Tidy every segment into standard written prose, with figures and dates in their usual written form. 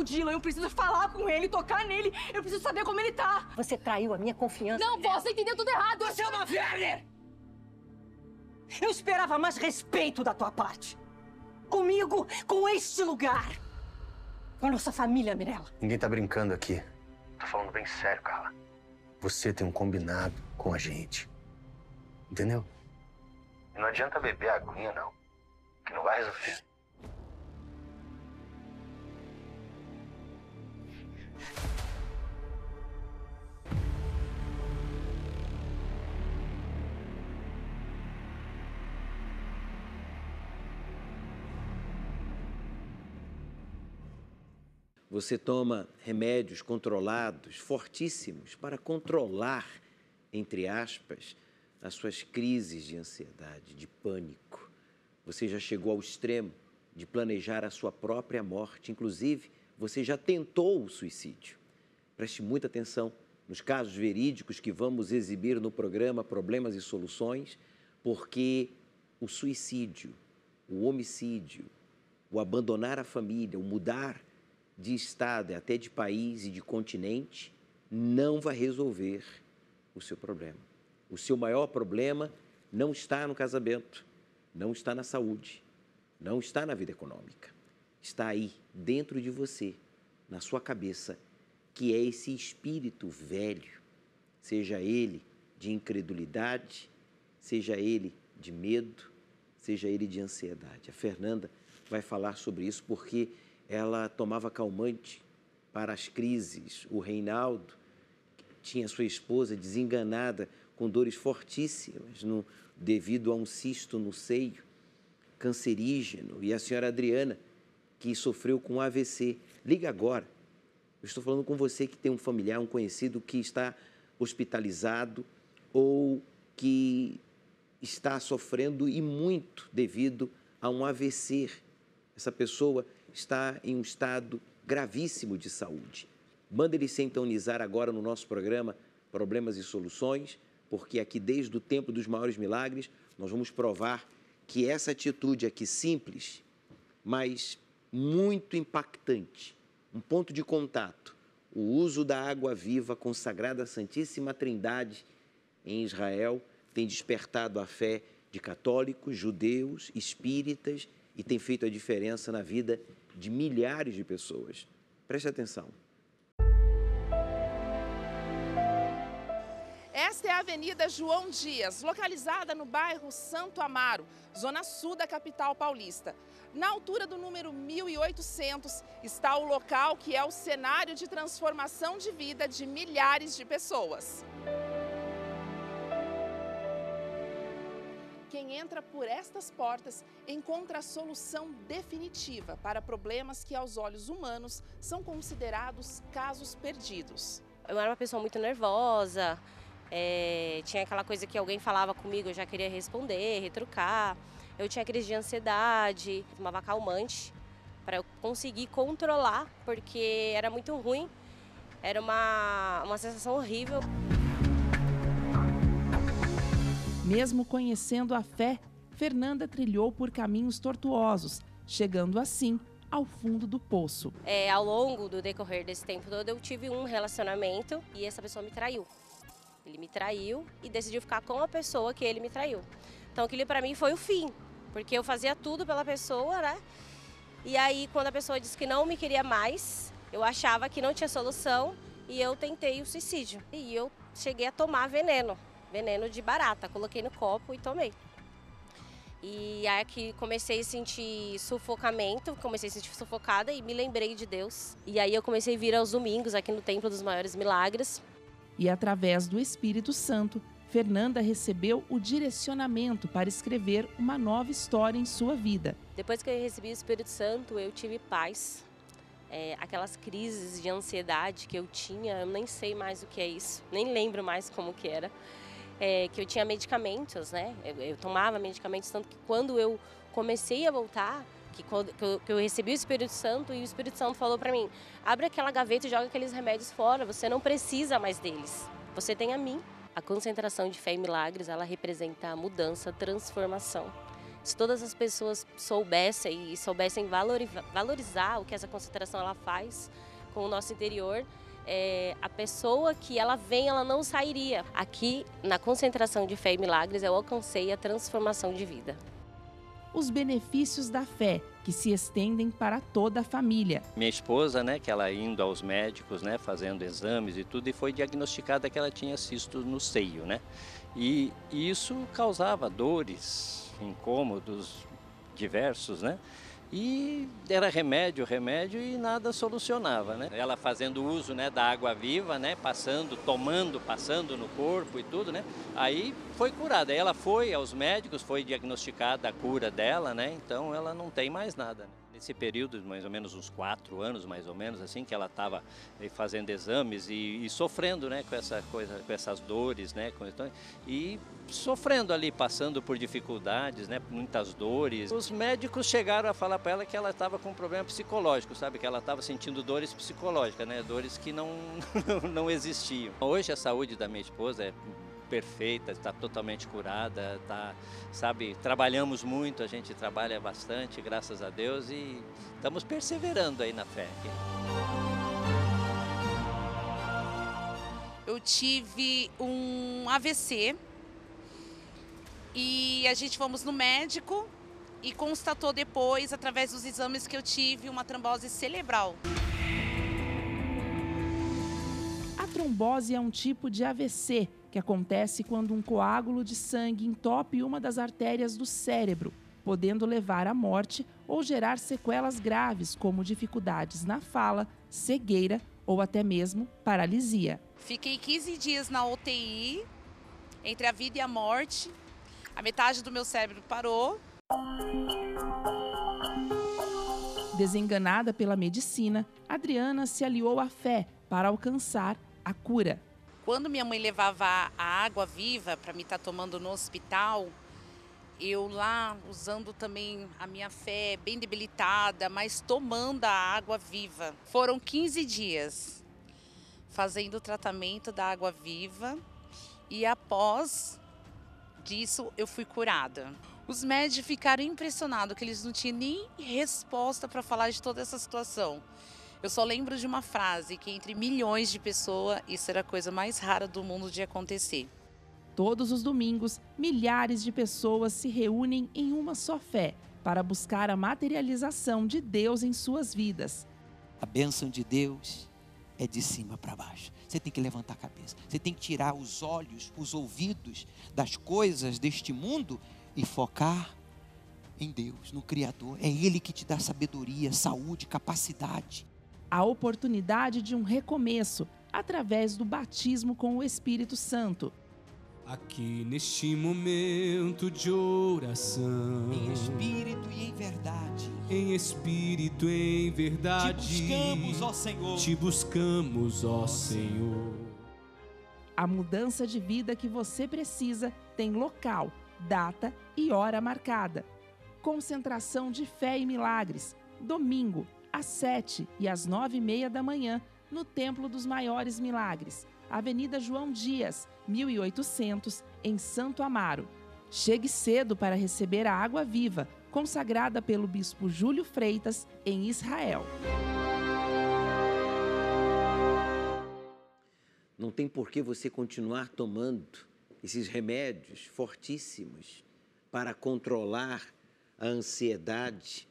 Odila, eu preciso falar com ele, tocar nele. Eu preciso saber como ele tá. Você traiu a minha confiança. Não, vó, você entendeu tudo errado. Você é uma Werner! Eu esperava mais respeito da tua parte. Comigo, com este lugar. Com a nossa família, Mirella. Ninguém tá brincando aqui. Tô falando bem sério, Carla. Você tem um combinado com a gente. Entendeu? E não adianta beber aguinha, não. Que não vai resolver. Você toma remédios controlados, fortíssimos, para controlar, entre aspas, as suas crises de ansiedade, de pânico. Você já chegou ao extremo de planejar a sua própria morte. Inclusive, você já tentou o suicídio. Preste muita atenção nos casos verídicos que vamos exibir no programa Problemas e Soluções, porque o suicídio, o homicídio, o abandonar a família, o mudar de estado, até de país e de continente, não vai resolver o seu problema. O seu maior problema não está no casamento, não está na saúde, não está na vida econômica. Está aí, dentro de você, na sua cabeça, que é esse espírito velho, seja ele de incredulidade, seja ele de medo, seja ele de ansiedade. A Fernanda vai falar sobre isso porque ela tomava calmante para as crises. O Reinaldo tinha sua esposa desenganada com dores fortíssimas devido a um cisto no seio, cancerígeno, e a senhora Adriana, que sofreu com AVC. Liga agora. Eu estou falando com você que tem um familiar, um conhecido que está hospitalizado ou que está sofrendo e muito devido a um AVC. Essa pessoa está em um estado gravíssimo de saúde. Manda ele sintonizar agora no nosso programa Problemas e Soluções, porque aqui desde o tempo dos maiores milagres nós vamos provar que essa atitude aqui simples, mas muito impactante, um ponto de contato, o uso da água viva consagrada à Santíssima Trindade em Israel, tem despertado a fé de católicos, judeus, espíritas e tem feito a diferença na vida de milhares de pessoas. Preste atenção. Esta é a Avenida João Dias, localizada no bairro Santo Amaro, zona sul da capital paulista. Na altura do número 1800 está o local que é o cenário de transformação de vida de milhares de pessoas. Quem entra por estas portas encontra a solução definitiva para problemas que, aos olhos humanos, são considerados casos perdidos. Eu era uma pessoa muito nervosa, tinha aquela coisa que alguém falava comigo, eu já queria responder, retrucar. Eu tinha crise de ansiedade, tomava calmante para eu conseguir controlar, porque era muito ruim, era uma sensação horrível. Mesmo conhecendo a fé, Fernanda trilhou por caminhos tortuosos, chegando assim ao fundo do poço. Ao longo do decorrer desse tempo todo, eu tive um relacionamento e essa pessoa me traiu. Ele me traiu e decidiu ficar com a pessoa que ele me traiu. Então aquilo para mim foi o fim, porque eu fazia tudo pela pessoa, né? E aí quando a pessoa disse que não me queria mais, eu achava que não tinha solução e eu tentei o suicídio. E eu cheguei a tomar veneno de barata, coloquei no copo e tomei. E aí que comecei a sentir sufocamento, comecei a sentir sufocada e me lembrei de Deus. E aí eu comecei a vir aos domingos aqui no Templo dos Maiores Milagres. E através do Espírito Santo, Fernanda recebeu o direcionamento para escrever uma nova história em sua vida. Depois que eu recebi o Espírito Santo, eu tive paz. Aquelas crises de ansiedade que eu tinha, eu nem sei mais o que é isso, nem lembro mais como que era. Que eu tinha medicamentos, né? Eu tomava medicamentos, tanto que quando eu comecei a voltar, que eu recebi o Espírito Santo e o Espírito Santo falou para mim, abre aquela gaveta e joga aqueles remédios fora, você não precisa mais deles, você tem a mim. A concentração de fé e milagres, ela representa a mudança, a transformação. Se todas as pessoas soubessem valorizar o que essa concentração ela faz com o nosso interior, a pessoa que ela vem, ela não sairia. Aqui, na concentração de Fé e Milagres, eu alcancei a transformação de vida. Os benefícios da fé, que se estendem para toda a família. Minha esposa, né, que ela indo aos médicos, né, fazendo exames e tudo, e foi diagnosticada que ela tinha cisto no seio, né? E isso causava dores, incômodos diversos, né? E era remédio e nada solucionava, né? Ela fazendo uso, né, da água viva, né, passando no corpo e tudo, né? Aí foi curada. Aí ela foi aos médicos, foi diagnosticada a cura dela, né? Então ela não tem mais nada, né? Nesse período, mais ou menos uns 4 anos, mais ou menos, assim, que ela estava fazendo exames e sofrendo, né, com essa coisa, com essas dores, né, e sofrendo ali, passando por dificuldades, né, muitas dores. Os médicos chegaram a falar para ela que ela estava com um problema psicológico, sabe, que ela estava sentindo dores psicológicas, né, dores que não existiam. Hoje a saúde da minha esposa é perfeita, está totalmente curada, sabe, trabalhamos muito, a gente trabalha bastante, graças a Deus, e estamos perseverando aí na fé. Eu tive um AVC e a gente fomos no médico e constatou depois, através dos exames que eu tive, uma trombose cerebral. A trombose é um tipo de AVC que acontece quando um coágulo de sangue entope uma das artérias do cérebro, podendo levar à morte ou gerar sequelas graves, como dificuldades na fala, cegueira ou até mesmo paralisia. Fiquei 15 dias na UTI, entre a vida e a morte. A metade do meu cérebro parou. Desenganada pela medicina, Adriana se aliou à fé para alcançar a cura. Quando minha mãe levava a água viva para mim estar tomando no hospital, eu lá usando também a minha fé bem debilitada, mas tomando a água viva. Foram 15 dias fazendo o tratamento da água viva e após disso eu fui curada. Os médicos ficaram impressionados que eles não tinham nem resposta para falar de toda essa situação. Eu só lembro de uma frase, que entre milhões de pessoas, isso era a coisa mais rara do mundo de acontecer. Todos os domingos, milhares de pessoas se reúnem em uma só fé para buscar a materialização de Deus em suas vidas. A bênção de Deus é de cima para baixo. Você tem que levantar a cabeça. Você tem que tirar os olhos, os ouvidos das coisas deste mundo e focar em Deus, no Criador. É Ele que te dá sabedoria, saúde, capacidade. A oportunidade de um recomeço através do batismo com o Espírito Santo. Aqui neste momento de oração, em espírito e em verdade. Em espírito e em verdade. Te buscamos, ó Senhor. Te buscamos, ó Senhor. A mudança de vida que você precisa tem local, data e hora marcada. Concentração de Fé e Milagres, domingo, às 7 e às 9h30 da manhã, no Templo dos Maiores Milagres, Avenida João Dias, 1800, em Santo Amaro. Chegue cedo para receber a água viva, consagrada pelo bispo Júlio Freitas, em Israel. Não tem por que você continuar tomando esses remédios fortíssimos para controlar a ansiedade.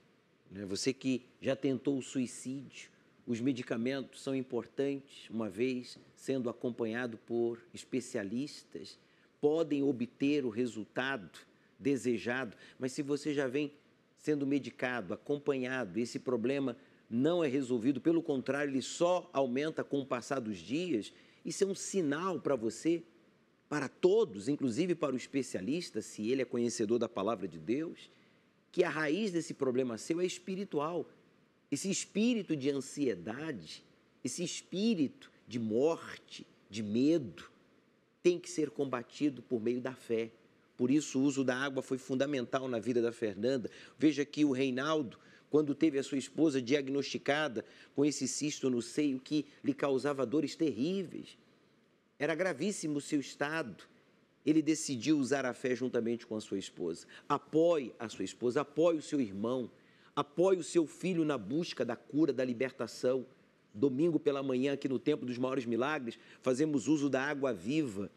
Você que já tentou o suicídio, os medicamentos são importantes, uma vez sendo acompanhado por especialistas, podem obter o resultado desejado, mas se você já vem sendo medicado, acompanhado, esse problema não é resolvido, pelo contrário, ele só aumenta com o passar dos dias, isso é um sinal para você, para todos, inclusive para o especialista, se ele é conhecedor da palavra de Deus, que a raiz desse problema seu é espiritual. Esse espírito de ansiedade, esse espírito de morte, de medo, tem que ser combatido por meio da fé. Por isso o uso da água foi fundamental na vida da Fernanda. Veja que o Reinaldo, quando teve a sua esposa diagnosticada com esse cisto no seio que lhe causava dores terríveis, era gravíssimo o seu estado. ele decidiu usar a fé juntamente com a sua esposa. Apoie a sua esposa, apoie o seu irmão, apoie o seu filho na busca da cura, da libertação. Domingo pela manhã, aqui no Templo dos Maiores Milagres, fazemos uso da água viva,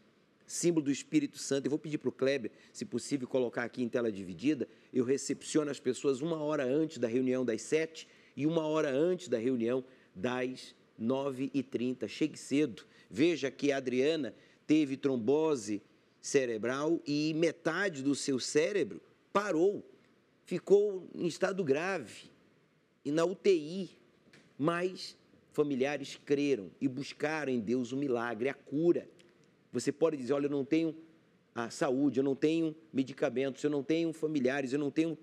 símbolo do Espírito Santo. Eu vou pedir para o Kleber, se possível, colocar aqui em tela dividida. Eu recepciono as pessoas 1 hora antes da reunião das 7 e 1 hora antes da reunião das 9h30. Chegue cedo. Veja que a Adriana teve trombose cerebral e metade do seu cérebro parou, ficou em estado grave e na UTI, mas familiares creram e buscaram em Deus o milagre, a cura. Você pode dizer, olha, eu não tenho a saúde, eu não tenho medicamentos, eu não tenho familiares, eu não tenho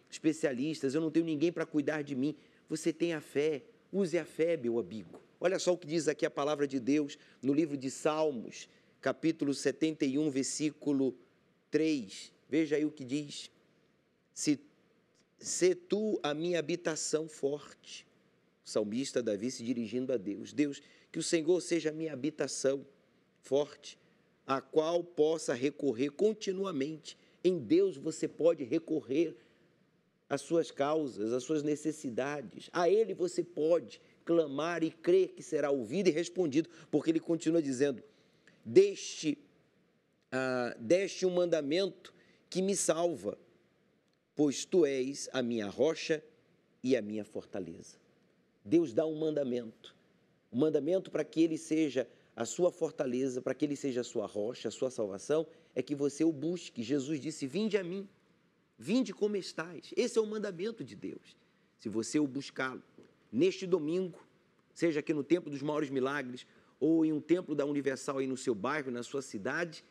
especialistas, eu não tenho ninguém para cuidar de mim. Você tem a fé, use a fé, meu amigo. Olha só o que diz aqui a palavra de Deus no livro de Salmos, capítulo 71, versículo 3. Veja aí o que diz. Se tu a minha habitação forte. O salmista Davi se dirigindo a Deus. Deus, que o Senhor seja a minha habitação forte, a qual possa recorrer continuamente. Em Deus você pode recorrer às suas causas, às suas necessidades. A Ele você pode clamar e crer que será ouvido e respondido, porque Ele continua dizendo, deste um mandamento que me salva, pois Tu és a minha rocha e a minha fortaleza. Deus dá um mandamento para que Ele seja a sua fortaleza, para que Ele seja a sua rocha, a sua salvação, é que você o busque. Jesus disse, vinde a mim, vinde como estais. Esse é o mandamento de Deus. Se você o buscá-lo, neste domingo, seja aqui no Templo dos Maiores Milagres, ou em um templo da Universal aí no seu bairro, na sua cidade,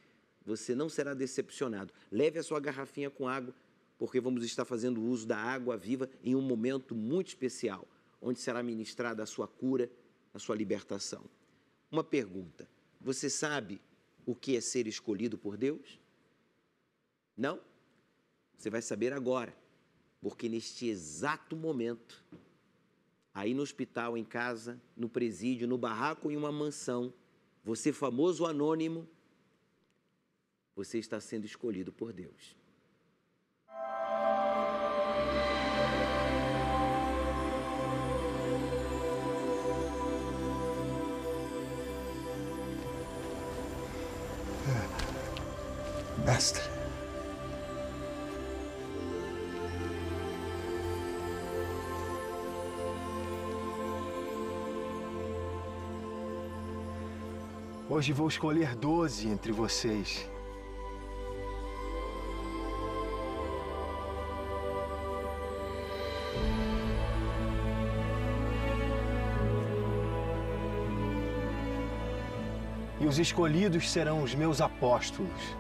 você não será decepcionado. Leve a sua garrafinha com água, porque vamos estar fazendo uso da água viva em um momento muito especial, onde será ministrada a sua cura, a sua libertação. Uma pergunta, você sabe o que é ser escolhido por Deus? Não? Você vai saber agora, porque neste exato momento, aí no hospital, em casa, no presídio, no barraco, em uma mansão, você famoso anônimo, você está sendo escolhido por Deus. Mestre. Hoje vou escolher 12 entre vocês. E os escolhidos serão os meus apóstolos.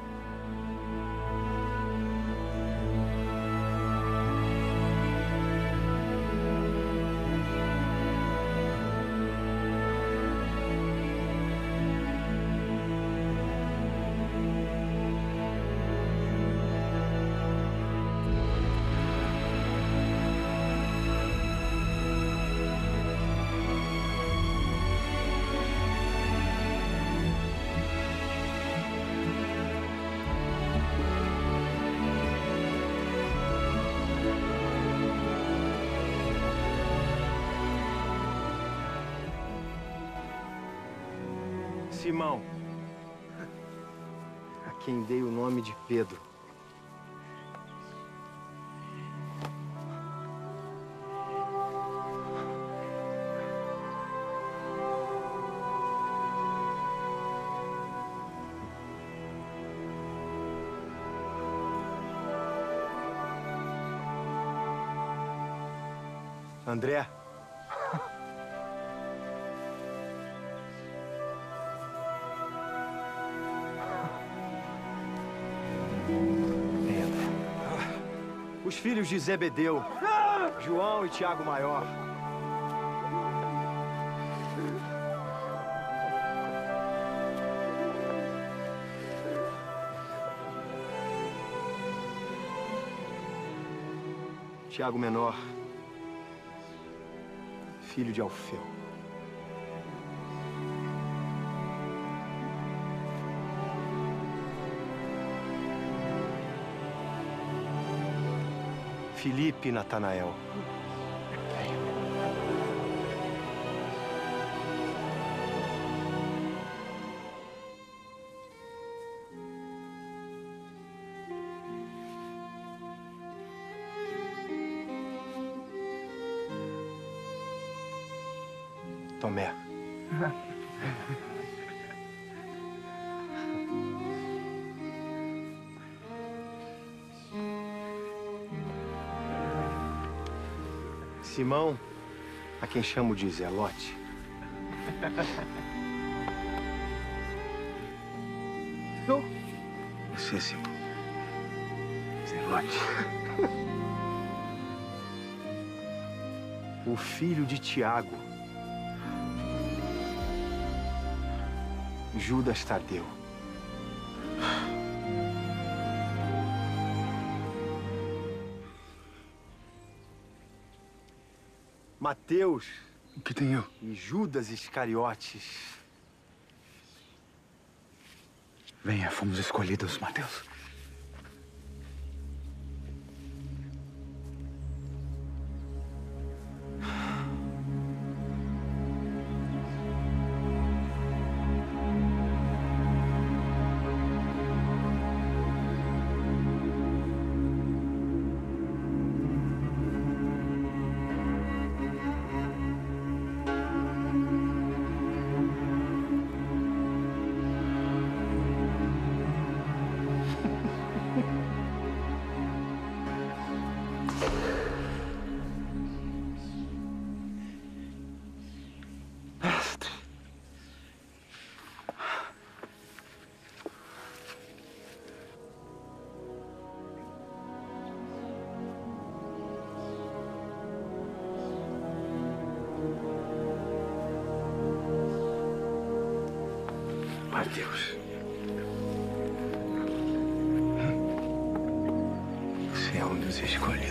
Simão, a quem dei o nome de Pedro. André. Os filhos de Zebedeu, João e Tiago Maior. Tiago Menor, filho de Alfeu. Felipe e Natanael. Tomé. Simão, a quem chamo de Zelote. Sou? Você, Simão. Zelote. O filho de Tiago. Judas Tadeu. Mateus. O que tem eu? E Judas Iscariotes. Venha, fomos escolhidos, Mateus. Mateus. Você é um dos escolhidos.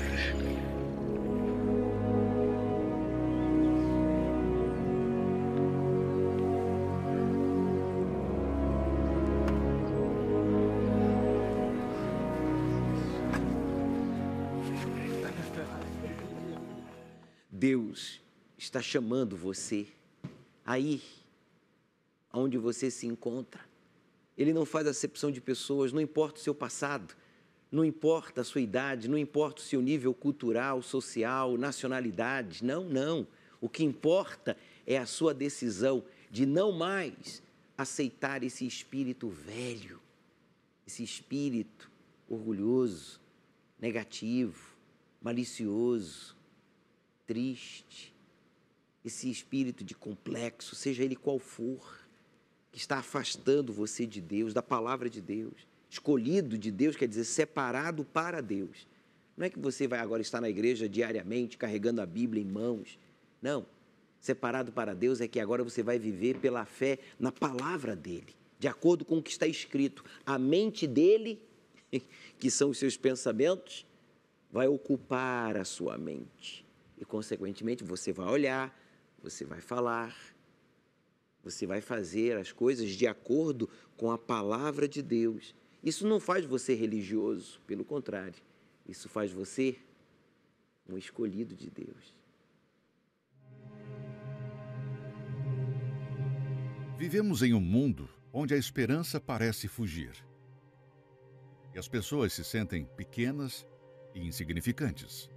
Deus está chamando você aí onde você se encontra. Ele não faz acepção de pessoas, não importa o seu passado, não importa a sua idade, não importa o seu nível cultural, social, nacionalidade. Não. O que importa é a sua decisão de não mais aceitar esse espírito velho, esse espírito orgulhoso, negativo, malicioso, triste, esse espírito de complexo, seja ele qual for, que está afastando você de Deus, da palavra de Deus. Escolhido de Deus quer dizer separado para Deus. Não é que você vai agora estar na igreja diariamente carregando a Bíblia em mãos. Não. Separado para Deus é que agora você vai viver pela fé na palavra dele, de acordo com o que está escrito. A mente dele, que são os seus pensamentos, vai ocupar a sua mente. E, consequentemente, você vai olhar, você vai falar, você vai fazer as coisas de acordo com a palavra de Deus. Isso não faz você religioso, pelo contrário, isso faz você um escolhido de Deus. Vivemos em um mundo onde a esperança parece fugir. E as pessoas se sentem pequenas e insignificantes.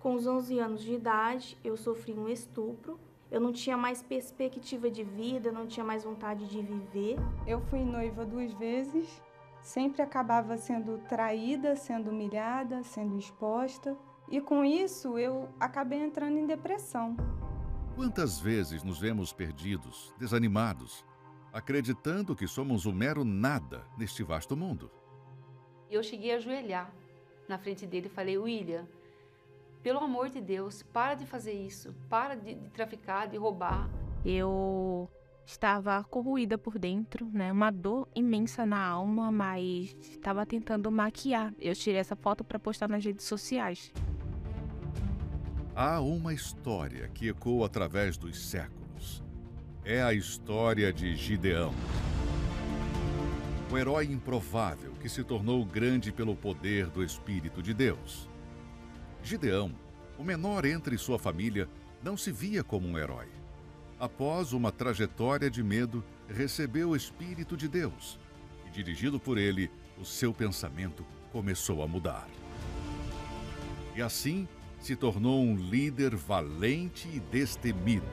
Com os 11 anos de idade, eu sofri um estupro. Eu não tinha mais perspectiva de vida, não tinha mais vontade de viver. Eu fui noiva 2 vezes, sempre acabava sendo traída, sendo humilhada, sendo exposta. E com isso, eu acabei entrando em depressão. Quantas vezes nos vemos perdidos, desanimados, acreditando que somos um mero nada neste vasto mundo? Eu cheguei a ajoelhar na frente dele e falei: William, pelo amor de Deus, para de fazer isso, para de traficar, de roubar. Eu estava corroída por dentro, né? Uma dor imensa na alma, mas estava tentando maquiar. Eu tirei essa foto para postar nas redes sociais. Há uma história que ecoa através dos séculos. É a história de Gideão. O herói improvável que se tornou grande pelo poder do Espírito de Deus. Gideão, o menor entre sua família, não se via como um herói. Após uma trajetória de medo, recebeu o Espírito de Deus e, dirigido por ele, o seu pensamento começou a mudar. E assim se tornou um líder valente e destemido.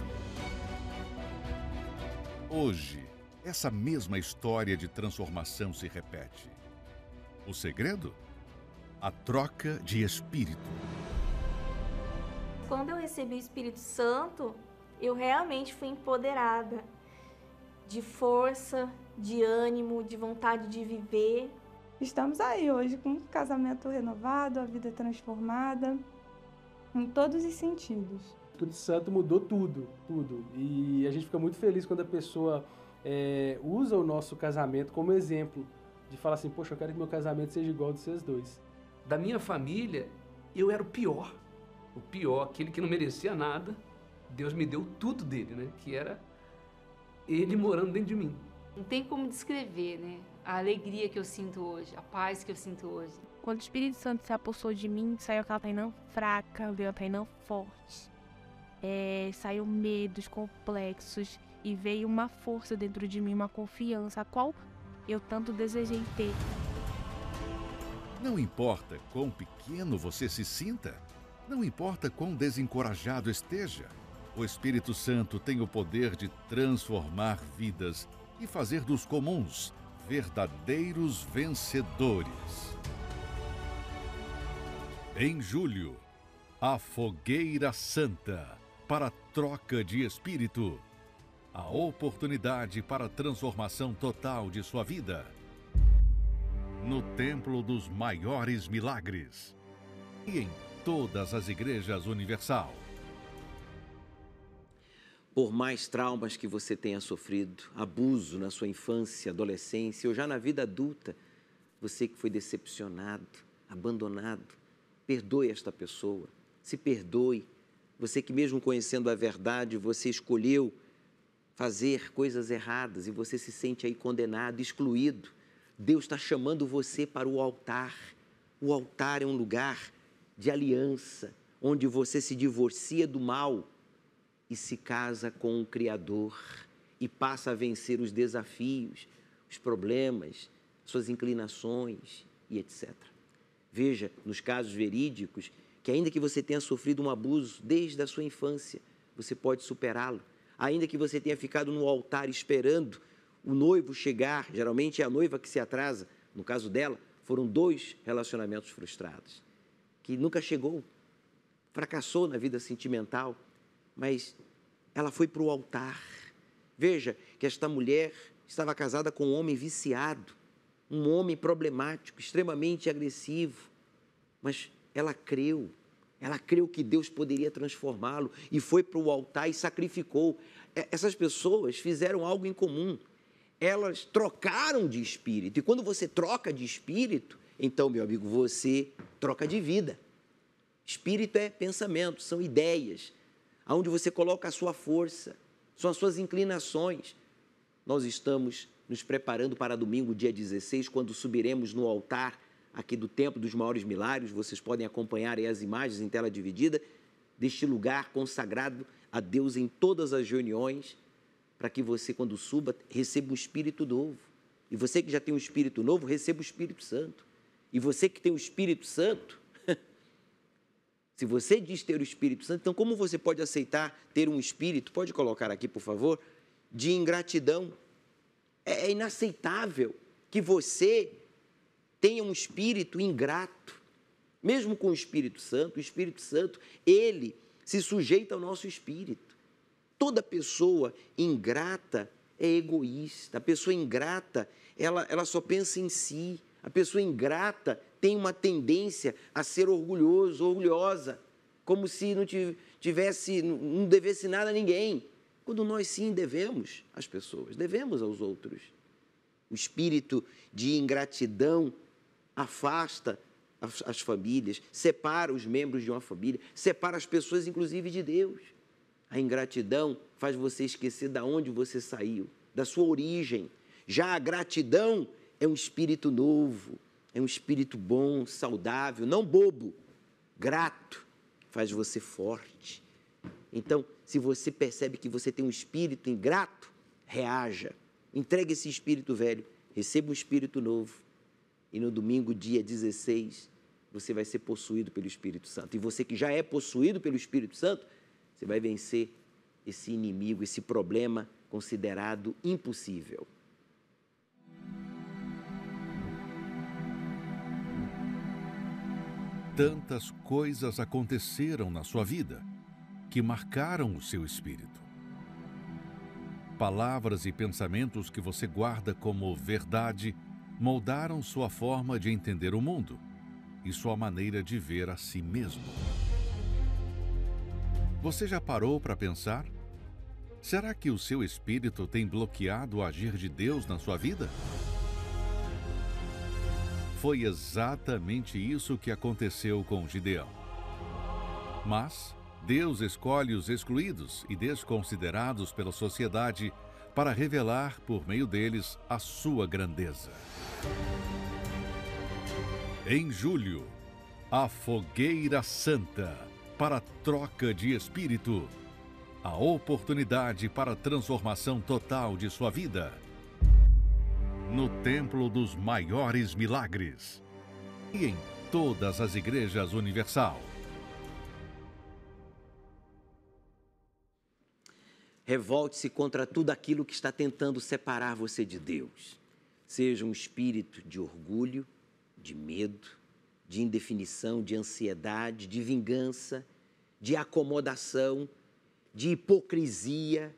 Hoje, essa mesma história de transformação se repete. O segredo? A troca de espírito. Quando eu recebi o Espírito Santo, eu realmente fui empoderada de força, de ânimo, de vontade de viver. Estamos aí hoje com um casamento renovado, a vida transformada, em todos os sentidos. O Espírito Santo mudou tudo. E a gente fica muito feliz quando a pessoa usa o nosso casamento como exemplo, de falar assim, poxa, eu quero que meu casamento seja igual ao de vocês dois. Da minha família, eu era o pior, aquele que não merecia nada. Deus me deu tudo dele, né? Que era ele morando dentro de mim. Não tem como descrever, né? A alegria que eu sinto hoje, a paz que eu sinto hoje. Quando o Espírito Santo se apossou de mim, saiu aquela Tainã fraca, veio a Tainã forte. Saiu medos, complexos e veio uma força dentro de mim, uma confiança, a qual eu tanto desejei ter. Não importa quão pequeno você se sinta, não importa quão desencorajado esteja, o Espírito Santo tem o poder de transformar vidas e fazer dos comuns verdadeiros vencedores. Em julho, a Fogueira Santa para a troca de espírito. A oportunidade para a transformação total de sua vida. No Templo dos Maiores Milagres. E em todas as igrejas universal. Por mais traumas que você tenha sofrido, abuso na sua infância, adolescência ou já na vida adulta, você que foi decepcionado, abandonado, perdoe esta pessoa, se perdoe. Você que mesmo conhecendo a verdade, você escolheu fazer coisas erradas e você se sente aí condenado, excluído. Deus está chamando você para o altar. O altar é um lugar de aliança, onde você se divorcia do mal e se casa com o Criador e passa a vencer os desafios, os problemas, suas inclinações e etc. Veja, nos casos verídicos, que ainda que você tenha sofrido um abuso desde a sua infância, você pode superá-lo. Ainda que você tenha ficado no altar esperando o noivo chegar, geralmente é a noiva que se atrasa, no caso dela, foram 2 relacionamentos frustrados, que nunca chegou, fracassou na vida sentimental, mas ela foi para o altar. Veja que esta mulher estava casada com um homem viciado, um homem problemático, extremamente agressivo, mas ela creu que Deus poderia transformá-lo e foi para o altar e sacrificou. Essas pessoas fizeram algo em comum, elas trocaram de espírito, e quando você troca de espírito, então, meu amigo, você troca de vida. Espírito é pensamento, são ideias, onde você coloca a sua força, são as suas inclinações. Nós estamos nos preparando para domingo, dia 16, quando subiremos no altar aqui do Templo dos Maiores Milagres. Vocês podem acompanhar aí as imagens em tela dividida deste lugar consagrado a Deus em todas as reuniões, para que você, quando suba, receba um Espírito novo. E você que já tem um Espírito novo, receba o Espírito Santo. E você que tem o Espírito Santo, se você diz ter o Espírito Santo, então como você pode aceitar ter um espírito, pode colocar aqui, por favor, de ingratidão? É inaceitável que você tenha um espírito ingrato. Mesmo com o Espírito Santo, ele se sujeita ao nosso espírito. Toda pessoa ingrata é egoísta. A pessoa ingrata, ela só pensa em si. A pessoa ingrata tem uma tendência a ser orgulhosa, como se não devesse nada a ninguém. Quando nós sim devemos às pessoas, devemos aos outros. O espírito de ingratidão afasta as famílias, separa os membros de uma família, separa as pessoas, inclusive, de Deus. A ingratidão faz você esquecer de onde você saiu, da sua origem. Já a gratidão é um espírito novo, é um espírito bom, saudável, não bobo, Grato faz você forte. Então, se você percebe que você tem um espírito ingrato, reaja. Entregue esse espírito velho, receba um espírito novo. E no domingo, dia 16, você vai ser possuído pelo Espírito Santo. E você que já é possuído pelo Espírito Santo, você vai vencer esse inimigo, esse problema considerado impossível. Tantas coisas aconteceram na sua vida que marcaram o seu espírito. Palavras e pensamentos que você guarda como verdade moldaram sua forma de entender o mundo e sua maneira de ver a si mesmo. Você já parou para pensar? Será que o seu espírito tem bloqueado o agir de Deus na sua vida? Foi exatamente isso que aconteceu com Gideão. Mas Deus escolhe os excluídos e desconsiderados pela sociedade para revelar por meio deles a sua grandeza. Em julho, a Fogueira Santa para a troca de espírito, a oportunidade para a transformação total de sua vida. No Templo dos Maiores Milagres e em todas as igrejas universal. Revolte-se contra tudo aquilo que está tentando separar você de Deus. Seja um espírito de orgulho, de medo, de indefinição, de ansiedade, de vingança, de acomodação, de hipocrisia.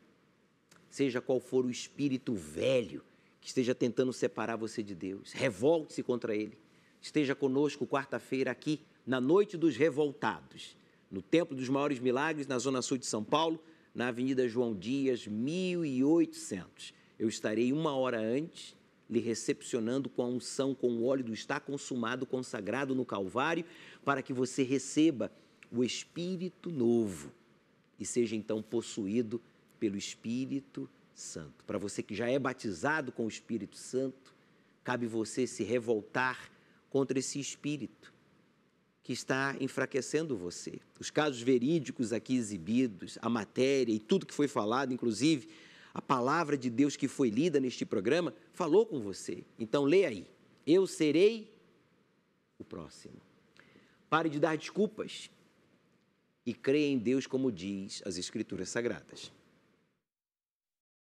Seja qual for o espírito velho que esteja tentando separar você de Deus, revolte-se contra ele. Esteja conosco quarta-feira aqui na Noite dos Revoltados, no Templo dos Maiores Milagres, na Zona Sul de São Paulo, na Avenida João Dias, 1800. Eu estarei 1 hora antes, lhe recepcionando com a unção, com o óleo do está consumado, consagrado no Calvário, para que você receba o Espírito novo e seja então possuído pelo Espírito Santo. Para você que já é batizado com o Espírito Santo, cabe você se revoltar contra esse espírito que está enfraquecendo você. Os casos verídicos aqui exibidos, a matéria e tudo que foi falado, inclusive a palavra de Deus que foi lida neste programa, falou com você. Então leia aí. Eu serei o próximo. Pare de dar desculpas e creia em Deus como diz as Escrituras Sagradas.